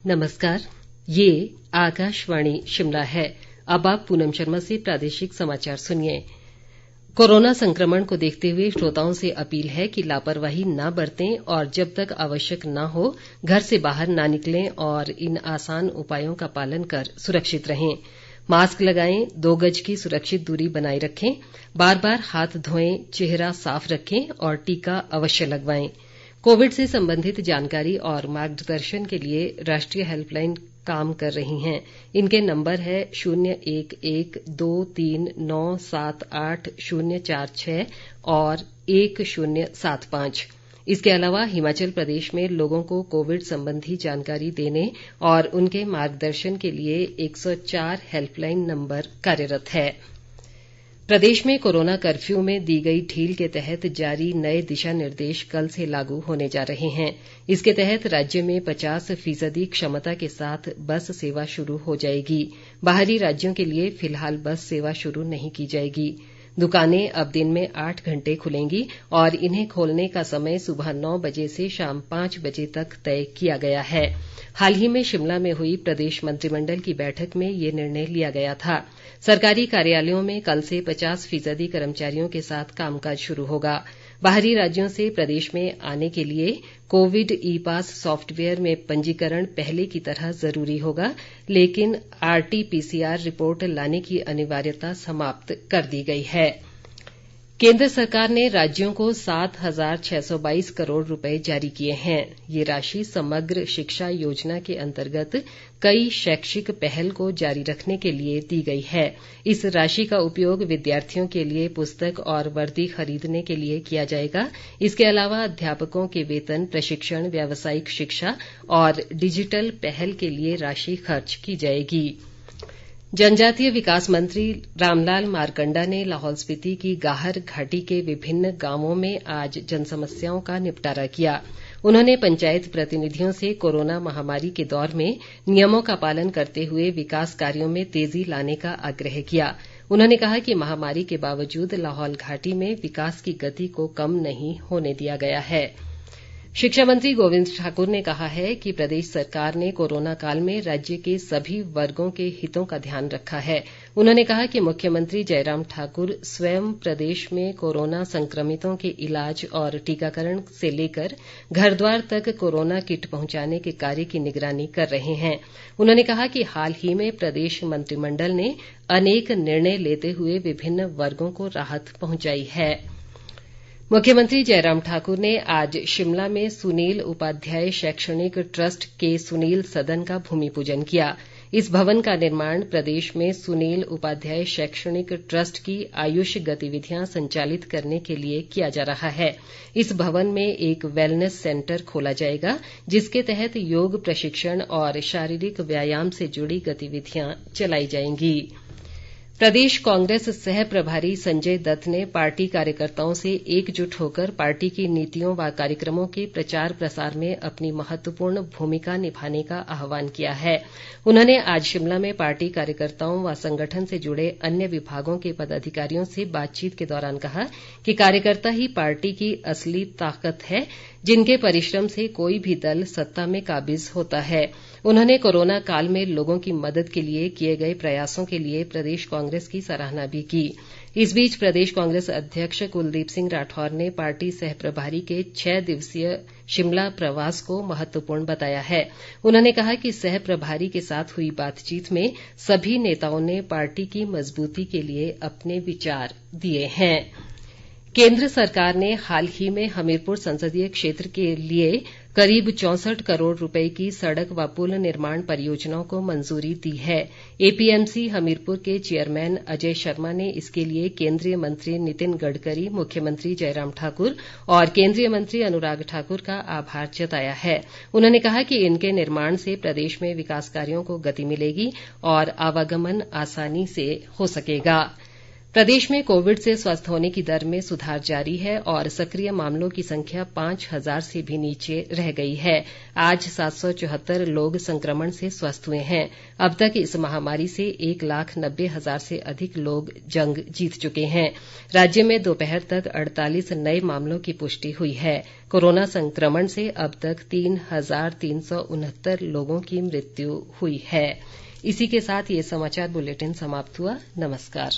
नमस्कार, ये आकाशवाणी शिमला है। अब आप पूनम शर्मा से प्रादेशिक समाचार सुनिए। कोरोना संक्रमण को देखते हुए श्रोताओं से अपील है कि लापरवाही न बरतें और जब तक आवश्यक न हो घर से बाहर न निकलें और इन आसान उपायों का पालन कर सुरक्षित रहें। मास्क लगाएं, 2 गज की सुरक्षित दूरी बनाए रखें, बार-बार हाथ धोएं, चेहरा साफ रखें और टीका अवश्य लगवाएं। कोविड से संबंधित जानकारी और मार्गदर्शन के लिए राष्ट्रीय हेल्पलाइन काम कर रही हैं। इनके नंबर है 01123978 और 1075। इसके अलावा हिमाचल प्रदेश में लोगों को कोविड संबंधी जानकारी देने और उनके मार्गदर्शन के लिए 104 हेल्पलाइन नंबर कार्यरत है। प्रदेश में कोरोना कर्फ्यू में दी गई ढील के तहत जारी नए दिशा निर्देश कल से लागू होने जा रहे हैं। इसके तहत राज्य में 50% क्षमता के साथ बस सेवा शुरू हो जाएगी। बाहरी राज्यों के लिए फिलहाल बस सेवा शुरू नहीं की जाएगी। दुकानें अब दिन में 8 घंटे खुलेंगी और इन्हें खोलने का समय सुबह 9 बजे से शाम 5 बजे तक तय किया गया है। हाल ही में शिमला में हुई प्रदेश मंत्रिमंडल की बैठक में ये निर्णय लिया गया था। सरकारी कार्यालयों में कल से 50% कर्मचारियों के साथ कामकाज शुरू होगा। बाहरी राज्यों से प्रदेश में आने के लिए कोविड ई पास सॉफ्टवेयर में पंजीकरण पहले की तरह जरूरी होगा, लेकिन RT-PCR रिपोर्ट लाने की अनिवार्यता समाप्त कर दी गई है। केंद्र सरकार ने राज्यों को 7,622 करोड़ रुपए जारी किए हैं। ये राशि समग्र शिक्षा योजना के अंतर्गत कई शैक्षिक पहल को जारी रखने के लिए दी गई है। इस राशि का उपयोग विद्यार्थियों के लिए पुस्तक और वर्दी खरीदने के लिए किया जाएगा। इसके अलावा अध्यापकों के वेतन, प्रशिक्षण, व्यावसायिक शिक्षा और डिजिटल पहल के लिए राशि खर्च की जाएगी। जनजातीय विकास मंत्री रामलाल मारकंडा ने लाहौल स्पीति की गाहर घाटी के विभिन्न गांवों में आज जनसमस्याओं का निपटारा किया। उन्होंने पंचायत प्रतिनिधियों से कोरोना महामारी के दौर में नियमों का पालन करते हुए विकास कार्यों में तेजी लाने का आग्रह किया। उन्होंने कहा कि महामारी के बावजूद लाहौल घाटी में विकास की गति को कम नहीं होने दिया गया है। शिक्षा मंत्री गोविंद ठाकुर ने कहा है कि प्रदेश सरकार ने कोरोना काल में राज्य के सभी वर्गों के हितों का ध्यान रखा है। उन्होंने कहा कि मुख्यमंत्री जयराम ठाकुर स्वयं प्रदेश में कोरोना संक्रमितों के इलाज और टीकाकरण से लेकर घर द्वार तक कोरोना किट पहुंचाने के कार्य की निगरानी कर रहे हैं। उन्होंने कहा कि हाल ही में प्रदेश मंत्रिमंडल ने अनेक निर्णय लेते हुए विभिन्न वर्गों को राहत पहुंचाई है। मुख्यमंत्री जयराम ठाकुर ने आज शिमला में सुनील उपाध्याय शैक्षणिक ट्रस्ट के सुनील सदन का भूमि पूजन किया। इस भवन का निर्माण प्रदेश में सुनील उपाध्याय शैक्षणिक ट्रस्ट की आयुष गतिविधियां संचालित करने के लिए किया जा रहा है। इस भवन में एक वेलनेस सेंटर खोला जाएगा, जिसके तहत योग प्रशिक्षण और शारीरिक व्यायाम से जुड़ी गतिविधियां चलाई जाएंगी। प्रदेश कांग्रेस सह प्रभारी संजय दत्त ने पार्टी कार्यकर्ताओं से एकजुट होकर पार्टी की नीतियों व कार्यक्रमों के प्रचार प्रसार में अपनी महत्वपूर्ण भूमिका निभाने का आह्वान किया है। उन्होंने आज शिमला में पार्टी कार्यकर्ताओं व संगठन से जुड़े अन्य विभागों के पदाधिकारियों से बातचीत के दौरान कहा कि कार्यकर्ता ही पार्टी की असली ताकत है, जिनके परिश्रम से कोई भी दल सत्ता में काबिज होता है। उन्होंने कोरोना काल में लोगों की मदद के लिए किए गए प्रयासों के लिए प्रदेश कांग्रेस की सराहना भी की। इस बीच प्रदेश कांग्रेस अध्यक्ष कुलदीप सिंह राठौर ने पार्टी सह प्रभारी के 6 दिवसीय शिमला प्रवास को महत्वपूर्ण बताया है। उन्होंने कहा कि सह प्रभारी के साथ हुई बातचीत में सभी नेताओं ने पार्टी की मजबूती के लिए अपने विचार दिए हैं। केंद्र सरकार ने हाल ही में हमीरपुर संसदीय क्षेत्र के लिए करीब 64 करोड़ रुपए की सड़क व पुल निर्माण परियोजनाओं को मंजूरी दी है। एपीएमसी हमीरपुर के चेयरमैन अजय शर्मा ने इसके लिए केंद्रीय मंत्री नितिन गडकरी, मुख्यमंत्री जयराम ठाकुर और केंद्रीय मंत्री अनुराग ठाकुर का आभार जताया है। उन्होंने कहा कि इनके निर्माण से प्रदेश में विकास कार्यों को गति मिलेगी और आवागमन आसानी से हो सकेगा। प्रदेश में कोविड से स्वस्थ होने की दर में सुधार जारी है और सक्रिय मामलों की संख्या 5,000 से भी नीचे रह गई है। आज 774 लोग संक्रमण से स्वस्थ हुए हैं। अब तक इस महामारी से 1,90,000 से अधिक लोग जंग जीत चुके हैं। राज्य में दोपहर तक 48 नए मामलों की पुष्टि हुई है। कोरोना संक्रमण से अब तक 3,369 लोगों की मृत्यु हुई है। इसी के साथ ये समाचार बुलेटिन समाप्त हुआ। नमस्कार।